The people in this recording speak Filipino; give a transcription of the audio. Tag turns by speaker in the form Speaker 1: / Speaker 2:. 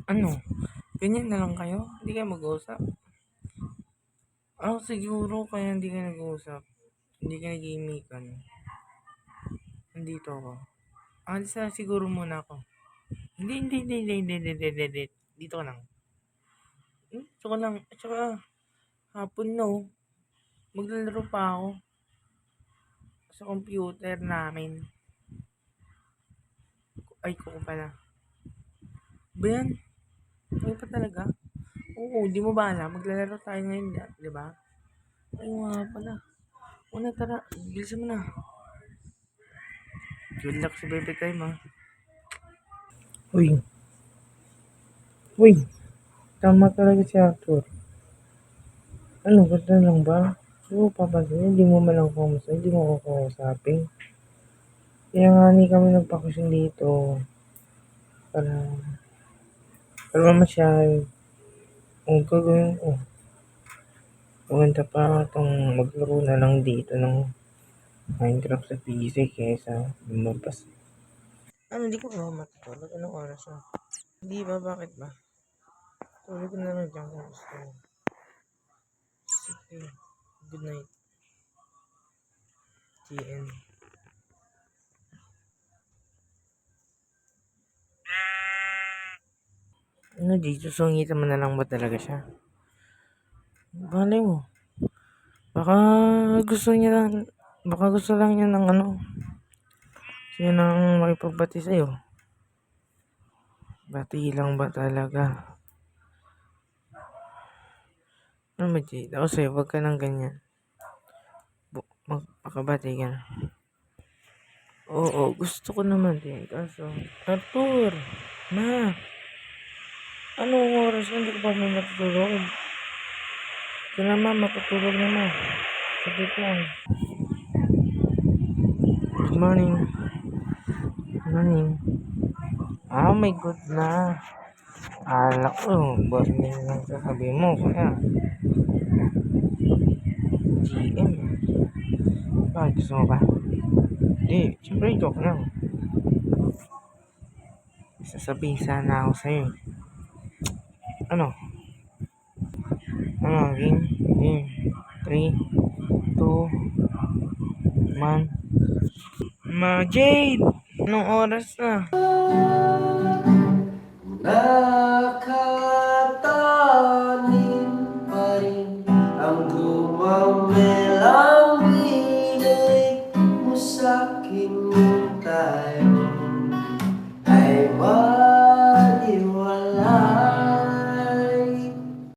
Speaker 1: Ano? Ganyan na lang kayo? Hindi kayo mag-uusap? Siguro kaya hindi kayo nag-uusap. Hindi kayo nag-iimikan. Nandito ako. Alis na siguro muna ako. Hindi. Dito ka lang. Dito ka lang. At saka, hapon no. Maglalaro pa ako. Sa computer namin. Ay, ko pala. Ba yan? Ay pa talaga? Oo, di mo ba alam? Maglalaro tayo ngayon, di ba? Ay, nga pala. Una, tara. Bilisan mo na. Good luck sa baby time, ha? Uy. Tama talaga si Arthur. Ano, ganda lang ba? Hindi mo papansin, hindi mo man lang kumusta, hindi mo ako kausapin. Kaya nga ni kami nagpakasyon dito. Para, para mamasyal. Kung gagawin ko. Maganda pa itong maglaro na lang dito ng Minecraft sa PC kaysa lumabas. Hindi ko ba matutulog? Anong oras na? Hindi ba? Bakit ba? Tulog na lang dyan kung gusto mo. Sige. Good night. TN. Ano dito? Sungitan mo na lang ba talaga siya? Balay mo. Baka gusto lang niya ng ano. Siya nang makipagbati sa'yo. Bati lang ba talaga? Ano ba, Jade? Ako sa'yo, wag ka nang ganyan. Magpakabati ka na. Oo, gusto ko naman din. Kaso, Arthur! Ma! Anong oras? Hindi ko pa may matutulog. Ito na ma, matutulog na ma. Sabit lang. Good morning. Good morning. May good na. Alak ko, morning lang sasabihin mo. Kaya, GM. Bakit gusto mo ba? Hindi, siyempre joke lang. Sasabihin sana ako sa'yo. Ano? Game? 3, 2, 1. Jade! Anong oras na?
Speaker 2: Nakatanim pa rin ang gumamelang bigay mo sa'kin yung tayo ay maliwanag.